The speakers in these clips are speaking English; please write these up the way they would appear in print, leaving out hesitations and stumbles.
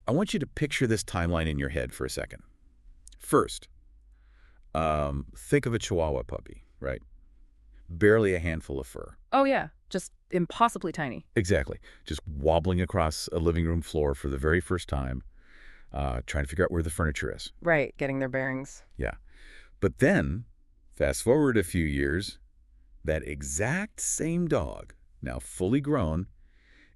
I want you to picture this timeline in your head for a second. First, think of a Chihuahua puppy, right? Barely a handful of fur. Oh, yeah. Just impossibly tiny. Exactly. Just wobbling across a living room floor for the very first time, trying to figure out where the furniture is. Right, getting their bearings. Yeah. But then, fast forward a few years, that exact same dog, now fully grown,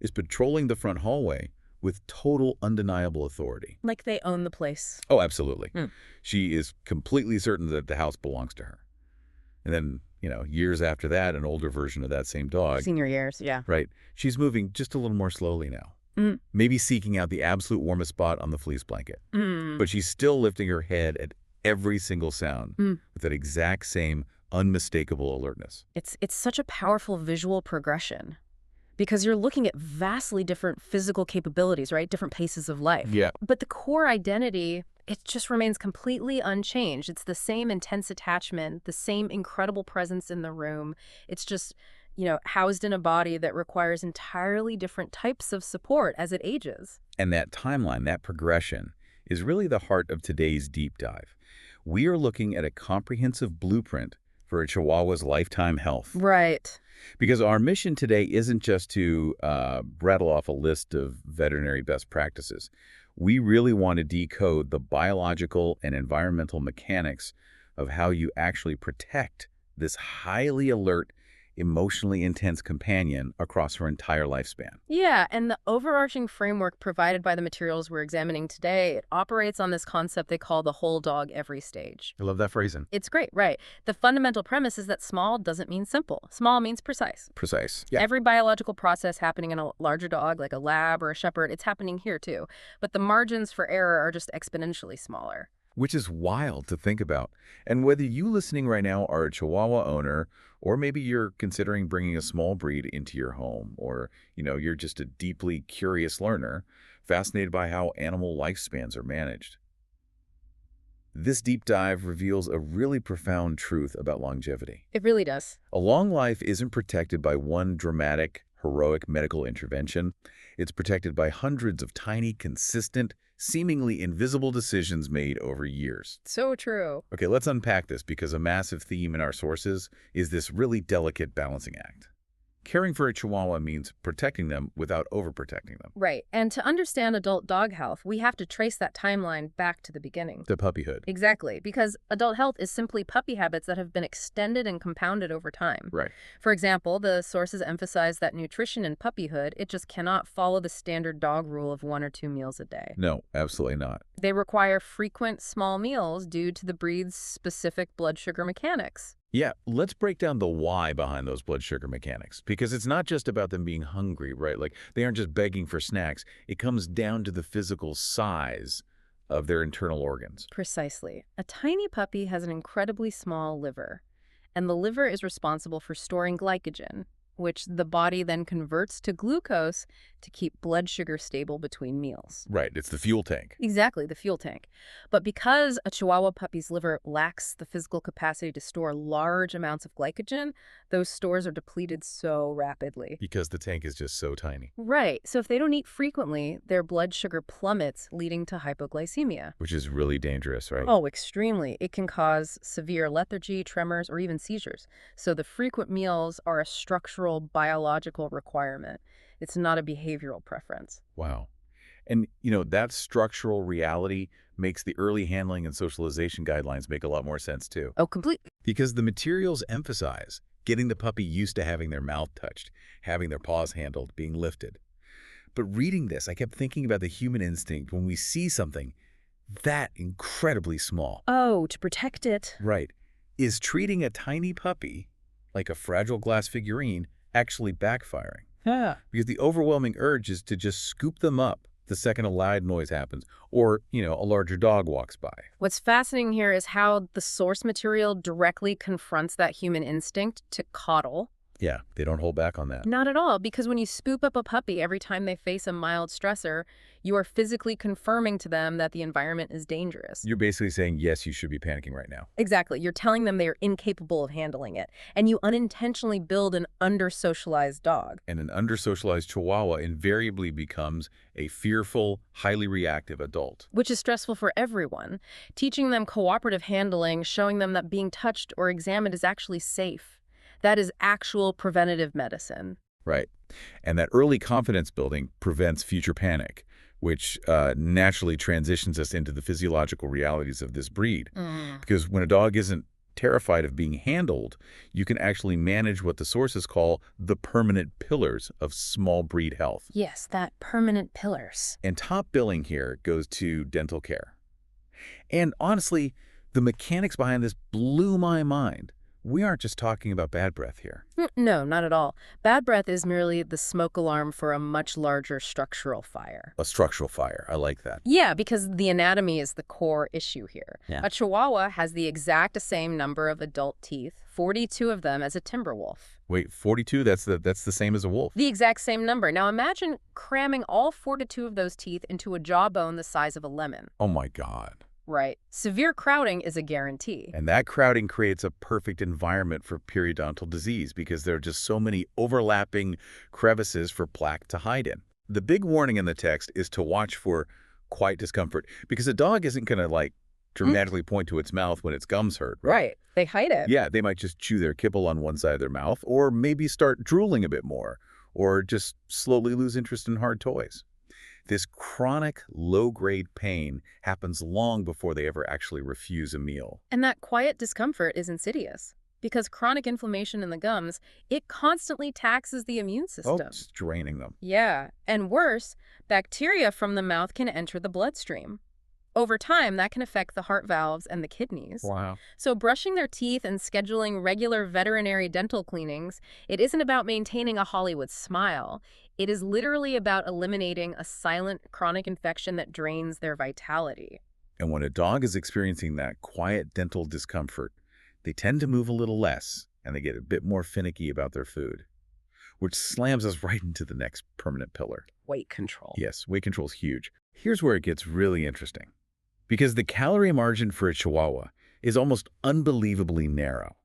is patrolling the front hallway with total undeniable authority. Like they own the place. Oh, absolutely. Hmm. She is completely certain that the house belongs to her. And then, years after that, an older version of that same dog, Senior years, yeah. right, she's moving just a little more slowly now. Mm. Maybe seeking out the absolute warmest spot on the fleece blanket. Mm. But she's still lifting her head at every single sound with that exact same unmistakable alertness. It's such a powerful visual progression because you're looking at vastly different physical capabilities, right? Different paces of life. Yeah. But the core identity, it just remains completely unchanged. It's the same intense attachment, the same incredible presence in the room. It's just, housed in a body that requires entirely different types of support as it ages. And that timeline, that progression, is really the heart of today's deep dive. We are looking at a comprehensive blueprint for a Chihuahua's lifetime health. Right. Because our mission today isn't just to rattle off a list of veterinary best practices. We really want to decode the biological and environmental mechanics of how you actually protect this highly alert, emotionally intense companion across her entire lifespan. Yeah, and the overarching framework provided by the materials we're examining today, it operates on this concept they call the whole dog every stage. I love that phrasing. It's great, right? The fundamental premise is that small doesn't mean simple. Small means precise. Precise. Yeah. Every biological process happening in a larger dog, like a lab or a shepherd, it's happening here too. But the margins for error are just exponentially smaller. Which is wild to think about. And whether you listening right now are a Chihuahua owner, or maybe you're considering bringing a small breed into your home, or, you're just a deeply curious learner, fascinated by how animal lifespans are managed. This deep dive reveals a really profound truth about longevity. It really does. A long life isn't protected by one dramatic, heroic medical intervention. It's protected by hundreds of tiny, consistent, seemingly invisible decisions made over years. So true. Okay, let's unpack this because a massive theme in our sources is this really delicate balancing act. Caring for a Chihuahua means protecting them without overprotecting them. Right. And to understand adult dog health, we have to trace that timeline back to the beginning. The puppyhood. Exactly, because adult health is simply puppy habits that have been extended and compounded over time. Right. For example, the sources emphasize that nutrition in puppyhood, it just cannot follow the standard dog rule of 1 or 2 meals a day. No, absolutely not. They require frequent small meals due to the breed's specific blood sugar mechanics. Yeah, let's break down the why behind those blood sugar mechanics, because it's not just about them being hungry, right? Like, they aren't just begging for snacks. It comes down to the physical size of their internal organs. Precisely. A tiny puppy has an incredibly small liver, and the liver is responsible for storing glycogen, which the body then converts to glucose to keep blood sugar stable between meals. Right, it's the fuel tank. Exactly, the fuel tank. But because a Chihuahua puppy's liver lacks the physical capacity to store large amounts of glycogen, those stores are depleted so rapidly. Because the tank is just so tiny. Right, so if they don't eat frequently, their blood sugar plummets, leading to hypoglycemia. Which is really dangerous, right? Oh, extremely. It can cause severe lethargy, tremors, or even seizures. So the frequent meals are a structural biological requirement. It's not a behavioral preference. Wow. And, that structural reality makes the early handling and socialization guidelines make a lot more sense, too. Oh, completely. Because the materials emphasize getting the puppy used to having their mouth touched, having their paws handled, being lifted. But reading this, I kept thinking about the human instinct when we see something that incredibly small. Oh, to protect it. Right. Is treating a tiny puppy like a fragile glass figurine actually backfiring? Yeah. Because the overwhelming urge is to just scoop them up the second a loud noise happens, or, a larger dog walks by. What's fascinating here is how the source material directly confronts that human instinct to coddle. Yeah, they don't hold back on that. Not at all, because when you spoop up a puppy every time they face a mild stressor, you are physically confirming to them that the environment is dangerous. You're basically saying, yes, you should be panicking right now. Exactly. You're telling them they are incapable of handling it, and you unintentionally build an under-socialized dog. And an under-socialized Chihuahua invariably becomes a fearful, highly reactive adult. Which is stressful for everyone. Teaching them cooperative handling, showing them that being touched or examined is actually safe. That is actual preventative medicine. Right. And that early confidence building prevents future panic, which naturally transitions us into the physiological realities of this breed. Because when a dog isn't terrified of being handled, you can actually manage what the sources call the permanent pillars of small breed health. Yes, that permanent pillars. And top billing here goes to dental care. And honestly, the mechanics behind this blew my mind. We aren't just talking about bad breath here. No, not at all. Bad breath is merely the smoke alarm for a much larger structural fire. A structural fire. I like that. Yeah, because the anatomy is the core issue here. Yeah. A Chihuahua has the exact same number of adult teeth, 42 of them, as a timber wolf. Wait, 42? That's the same as a wolf. The exact same number. Now imagine cramming all 42 of those teeth into a jawbone the size of a lemon. Oh my God. Right. Severe crowding is a guarantee. And that crowding creates a perfect environment for periodontal disease because there are just so many overlapping crevices for plaque to hide in. The big warning in the text is to watch for quiet discomfort because a dog isn't going to dramatically point to its mouth when its gums hurt. Right. They hide it. Yeah, they might just chew their kibble on one side of their mouth or maybe start drooling a bit more or just slowly lose interest in hard toys. This chronic, low-grade pain happens long before they ever actually refuse a meal. And that quiet discomfort is insidious. Because chronic inflammation in the gums, it constantly taxes the immune system. Oh, it's draining them. Yeah, and worse, bacteria from the mouth can enter the bloodstream. Over time, that can affect the heart valves and the kidneys. Wow. So brushing their teeth and scheduling regular veterinary dental cleanings, it isn't about maintaining a Hollywood smile. It is literally about eliminating a silent chronic infection that drains their vitality. And when a dog is experiencing that quiet dental discomfort, they tend to move a little less and they get a bit more finicky about their food, which slams us right into the next permanent pillar. Weight control. Yes, weight control is huge. Here's where it gets really interesting. Because the calorie margin for a Chihuahua is almost unbelievably narrow.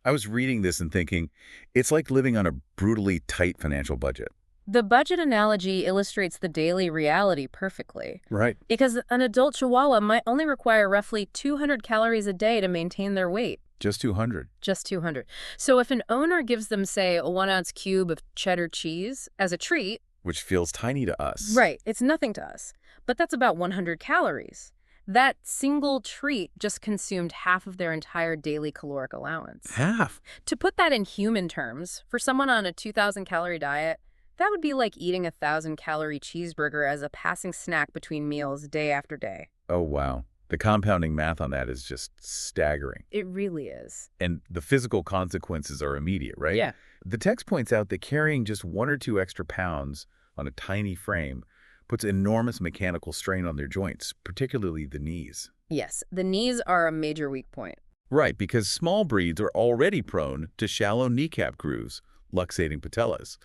I was reading this and thinking, it's like living on a brutally tight financial budget. The budget analogy illustrates the daily reality perfectly. Right. Because an adult Chihuahua might only require roughly 200 calories a day to maintain their weight. Just 200. Just 200. So if an owner gives them, say, a 1-ounce cube of cheddar cheese as a treat... Which feels tiny to us. Right. It's nothing to us. But that's about 100 calories. That single treat just consumed half of their entire daily caloric allowance. Half? To put that in human terms, for someone on a 2,000-calorie diet, that would be like eating a 1,000-calorie cheeseburger as a passing snack between meals day after day. Oh, wow. The compounding math on that is just staggering. It really is. And the physical consequences are immediate, right? Yeah. The text points out that carrying just 1 or 2 extra pounds on a tiny frame puts enormous mechanical strain on their joints, particularly the knees. Yes, the knees are a major weak point. Right, because small breeds are already prone to shallow kneecap grooves, luxating patellas,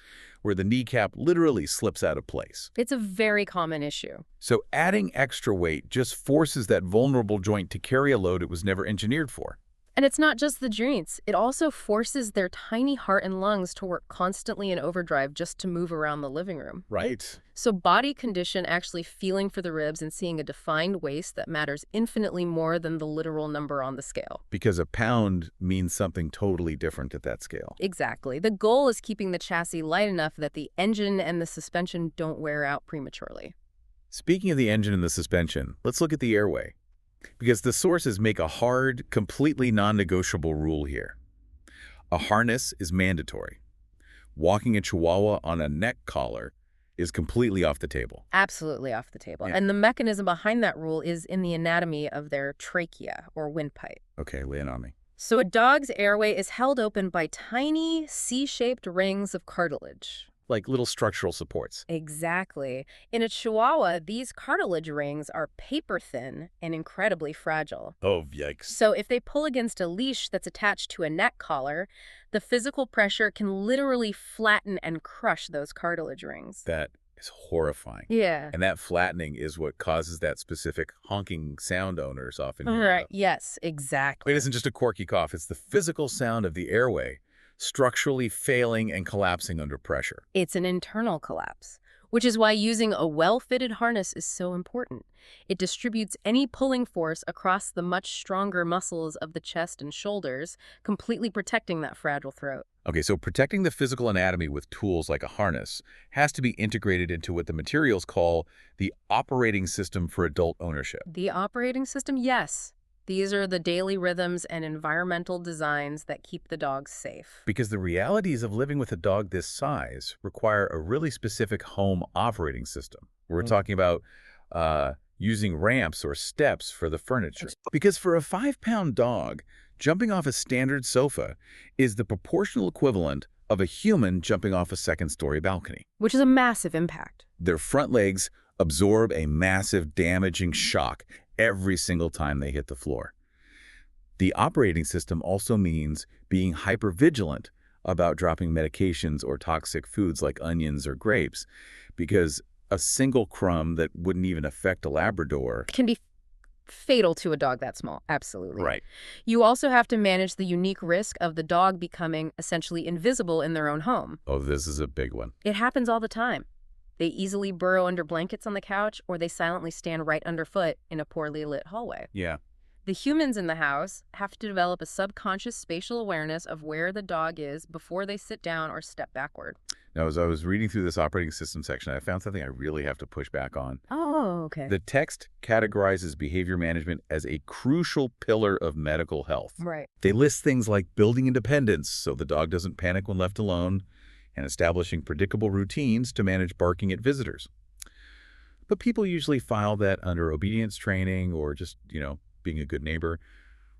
where the kneecap literally slips out of place. It's a very common issue. So adding extra weight just forces that vulnerable joint to carry a load it was never engineered for. And it's not just the joints. It also forces their tiny heart and lungs to work constantly in overdrive just to move around the living room. Right. So body condition, actually feeling for the ribs and seeing a defined waist that matters infinitely more than the literal number on the scale. Because a pound means something totally different at that scale. Exactly. The goal is keeping the chassis light enough that the engine and the suspension don't wear out prematurely. Speaking of the engine and the suspension, let's look at the airway. Because the sources make a hard, completely non-negotiable rule here. A harness is mandatory. Walking a Chihuahua on a neck collar is completely off the table. Absolutely off the table. Yeah. And the mechanism behind that rule is in the anatomy of their trachea, or windpipe. Okay, lay it on me. So a dog's airway is held open by tiny, C-shaped rings of cartilage. like little structural supports. Exactly. In a Chihuahua, these cartilage rings are paper thin and incredibly fragile. Oh, yikes. So if they pull against a leash that's attached to a neck collar, the physical pressure can literally flatten and crush those cartilage rings. That is horrifying. Yeah. And that flattening is what causes that specific honking sound owners often hear Right. about. Yes, It exactly. isn't just a quirky cough, it's the physical sound of the airway structurally failing and collapsing under pressure. It's an internal collapse, which is why using a well-fitted harness is so important. It distributes any pulling force across the much stronger muscles of the chest and shoulders, completely protecting that fragile throat. Okay, so protecting the physical anatomy with tools like a harness has to be integrated into what the materials call the operating system for adult ownership. The operating system, yes. These are the daily rhythms and environmental designs that keep the dogs safe. Because the realities of living with a dog this size require a really specific home operating system. We're talking about using ramps or steps for the furniture. Because for a 5-pound dog, jumping off a standard sofa is the proportional equivalent of a human jumping off a second-story balcony. Which is a massive impact. Their front legs absorb a massive damaging shock every single time they hit the floor. The operating system also means being hypervigilant about dropping medications or toxic foods like onions or grapes, because a single crumb that wouldn't even affect a Labrador. Can be fatal to a dog that small, absolutely. Right. You also have to manage the unique risk of the dog becoming essentially invisible in their own home. Oh, this is a big one. It happens all the time. They easily burrow under blankets on the couch, or they silently stand right underfoot in a poorly lit hallway. Yeah. The humans in the house have to develop a subconscious spatial awareness of where the dog is before they sit down or step backward. Now, as I was reading through this operating system section, I found something I really have to push back on. Oh, okay. The text categorizes behavior management as a crucial pillar of medical health. Right. They list things like building independence so the dog doesn't panic when left alone, and establishing predictable routines to manage barking at visitors. But people usually file that under obedience training or just, being a good neighbor.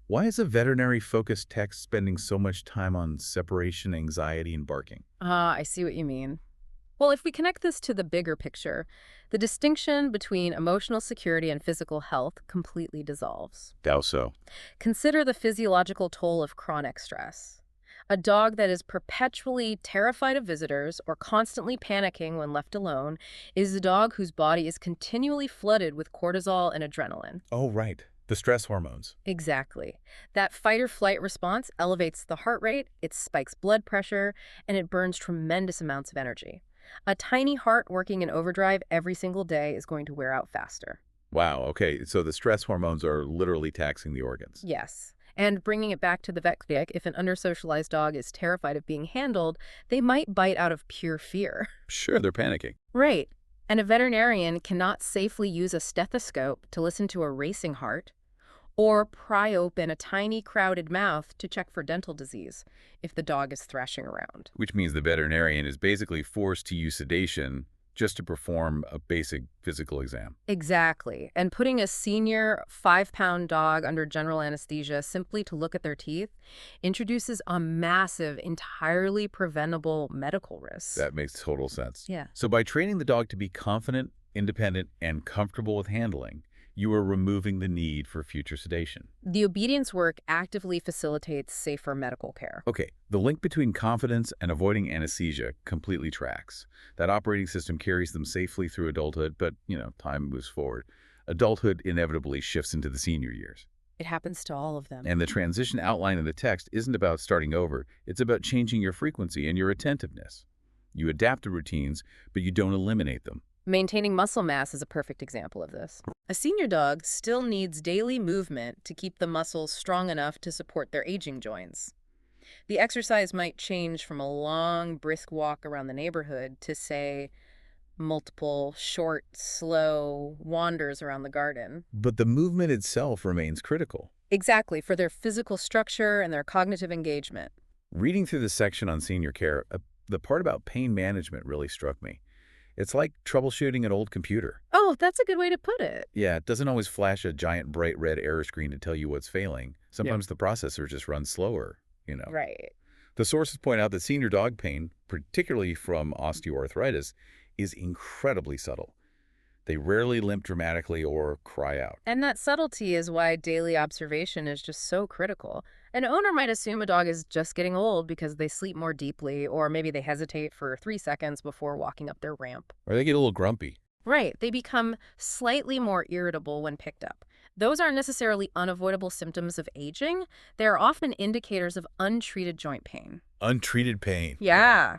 Why is a veterinary-focused text spending so much time on separation, anxiety, and barking? I see what you mean. Well, if we connect this to the bigger picture, the distinction between emotional security and physical health completely dissolves. How so? Consider the physiological toll of chronic stress. A dog that is perpetually terrified of visitors or constantly panicking when left alone is a dog whose body is continually flooded with cortisol and adrenaline. Oh, right. The stress hormones. Exactly. That fight or flight response elevates the heart rate, it spikes blood pressure, and it burns tremendous amounts of energy. A tiny heart working in overdrive every single day is going to wear out faster. Wow, okay. So the stress hormones are literally taxing the organs. Yes. And bringing it back to the vet clinic, if an undersocialized dog is terrified of being handled, they might bite out of pure fear. Sure, they're panicking. Right. And a veterinarian cannot safely use a stethoscope to listen to a racing heart or pry open a tiny crowded mouth to check for dental disease if the dog is thrashing around. Which means the veterinarian is basically forced to use sedation just to perform a basic physical exam. Exactly. And putting a senior 5-pound dog under general anesthesia simply to look at their teeth introduces a massive, entirely preventable medical risk. That makes total sense. Yeah. So by training the dog to be confident, independent, and comfortable with handling, you are removing the need for future sedation. The obedience work actively facilitates safer medical care. Okay, the link between confidence and avoiding anesthesia completely tracks. That operating system carries them safely through adulthood, but, time moves forward. Adulthood inevitably shifts into the senior years. It happens to all of them. And the transition outline in the text isn't about starting over. It's about changing your frequency and your attentiveness. You adapt to routines, but you don't eliminate them. Maintaining muscle mass is a perfect example of this. A senior dog still needs daily movement to keep the muscles strong enough to support their aging joints. The exercise might change from a long, brisk walk around the neighborhood to, say, multiple short, slow wanders around the garden. But the movement itself remains critical. Exactly, for their physical structure and their cognitive engagement. Reading through the section on senior care, the part about pain management really struck me. It's like troubleshooting an old computer. Oh, that's a good way to put it. Yeah, it doesn't always flash a giant bright red error screen to tell you what's failing. Sometimes the processor just runs slower, Right. The sources point out that senior dog pain particularly from osteoarthritis, is incredibly subtle. They rarely limp dramatically or cry out. And that subtlety is why daily observation is just so critical. An owner might assume a dog is just getting old because they sleep more deeply, or maybe they hesitate for 3 seconds before walking up their ramp. Or they get a little grumpy. Right, they become slightly more irritable when picked up. Those aren't necessarily unavoidable symptoms of aging. They're often indicators of untreated joint pain. Untreated pain. Yeah.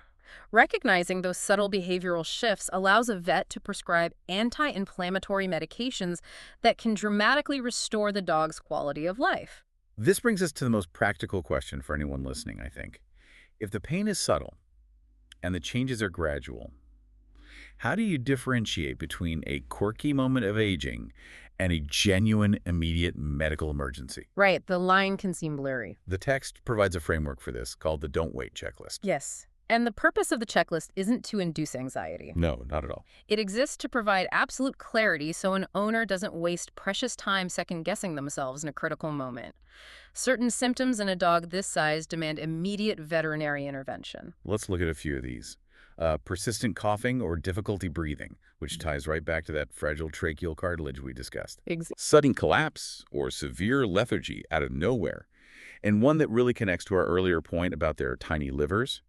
Recognizing those subtle behavioral shifts allows a vet to prescribe anti-inflammatory medications that can dramatically restore the dog's quality of life. This brings us to the most practical question for anyone listening, I think. If the pain is subtle and the changes are gradual, how do you differentiate between a quirky moment of aging and a genuine, immediate medical emergency? Right, the line can seem blurry. The text provides a framework for this called the Don't Wait checklist. Yes. And the purpose of the checklist isn't to induce anxiety. No, not at all. It exists to provide absolute clarity so an owner doesn't waste precious time second-guessing themselves in a critical moment. Certain symptoms in a dog this size demand immediate veterinary intervention. Let's look at a few of these. Persistent coughing or difficulty breathing, which ties right back to that fragile tracheal cartilage we discussed. Sudden collapse or severe lethargy out of nowhere. And one that really connects to our earlier point about their tiny livers,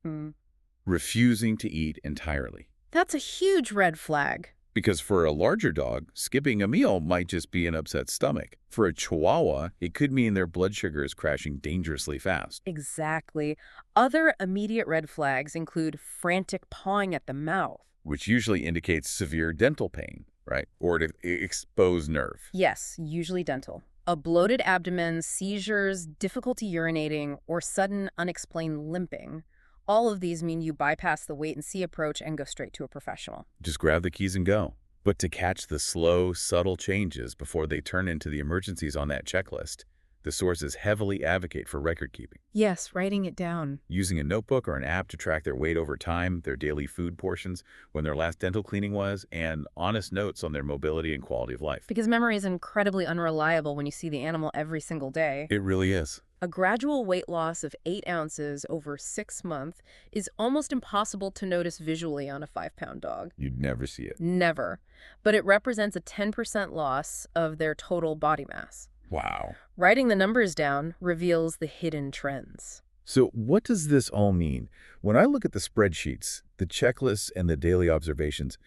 refusing to eat entirely. That's a huge red flag. Because for a larger dog, skipping a meal might just be an upset stomach. For a Chihuahua, it could mean their blood sugar is crashing dangerously fast. Exactly. Other immediate red flags include frantic pawing at the mouth. Which usually indicates severe dental pain, right? Or an exposed nerve. Yes, usually dental. A bloated abdomen, seizures, difficulty urinating, or sudden unexplained limping. All of these mean you bypass the wait-and-see approach and go straight to a professional. Just grab the keys and go. But to catch the slow, subtle changes before they turn into the emergencies on that checklist, the sources heavily advocate for record keeping. Yes, writing it down. Using a notebook or an app to track their weight over time, their daily food portions, when their last dental cleaning was, and honest notes on their mobility and quality of life. Because memory is incredibly unreliable when you see the animal every single day. It really is. A gradual weight loss of 8 ounces over 6 months is almost impossible to notice visually on a 5-pound dog. You'd never see it. Never. But it represents a 10% loss of their total body mass. Wow. Writing the numbers down reveals the hidden trends. So what does this all mean? When I look at the spreadsheets, the checklists, and the daily observations,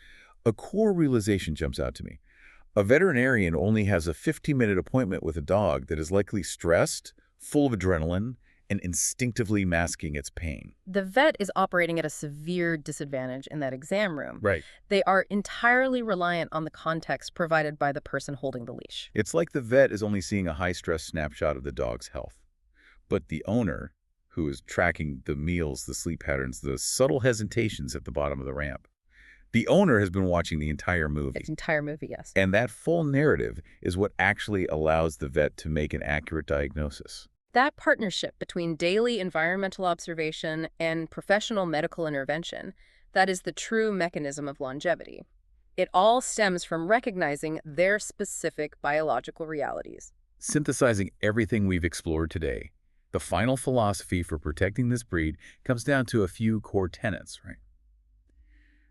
a core realization jumps out to me. A veterinarian only has a 15-minute appointment with a dog that is likely stressed, full of adrenaline, and instinctively masking its pain. The vet is operating at a severe disadvantage in that exam room. Right. They are entirely reliant on the context provided by the person holding the leash. It's like the vet is only seeing a high-stress snapshot of the dog's health. But the owner, who is tracking the meals, the sleep patterns, the subtle hesitations at the bottom of the ramp, the owner has been watching the entire movie. The entire movie, yes. And that full narrative is what actually allows the vet to make an accurate diagnosis. That partnership between daily environmental observation and professional medical intervention, that is the true mechanism of longevity. It all stems from recognizing their specific biological realities. Synthesizing everything we've explored today, the final philosophy for protecting this breed comes down to a few core tenets, right?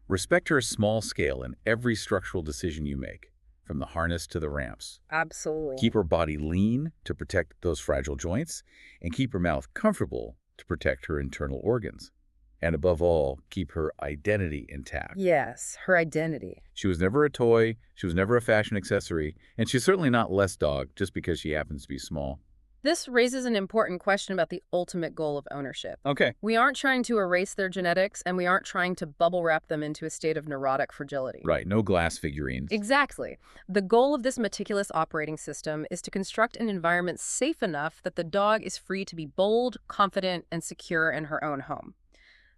Respect her small scale in every structural decision you make, from the harness to the ramps. Absolutely. Keep her body lean to protect those fragile joints, and keep her mouth comfortable to protect her internal organs. And above all, keep her identity intact. Yes, her identity. She was never a toy, she was never a fashion accessory, and she's certainly not less dog just because she happens to be small. This raises an important question about the ultimate goal of ownership. Okay. We aren't trying to erase their genetics, and we aren't trying to bubble wrap them into a state of neurotic fragility. Right, no glass figurines. Exactly. The goal of this meticulous operating system is to construct an environment safe enough that the dog is free to be bold, confident, and secure in her own home.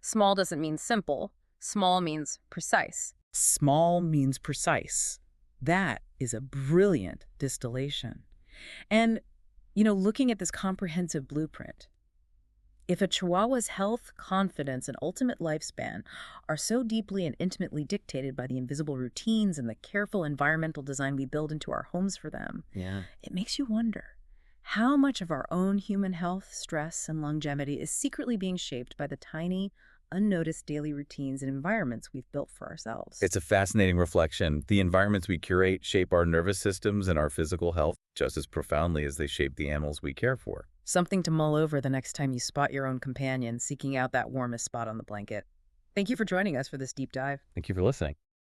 Small doesn't mean simple. Small means precise. Small means precise. That is a brilliant distillation. And looking at this comprehensive blueprint, if a Chihuahua's health, confidence, and ultimate lifespan are so deeply and intimately dictated by the invisible routines and the careful environmental design we build into our homes for them, it makes you wonder how much of our own human health, stress, and longevity is secretly being shaped by the tiny, unnoticed daily routines and environments we've built for ourselves. It's a fascinating reflection. The environments we curate shape our nervous systems and our physical health just as profoundly as they shape the animals we care for. Something to mull over the next time you spot your own companion seeking out that warmest spot on the blanket. Thank you for joining us for this deep dive. Thank you for listening.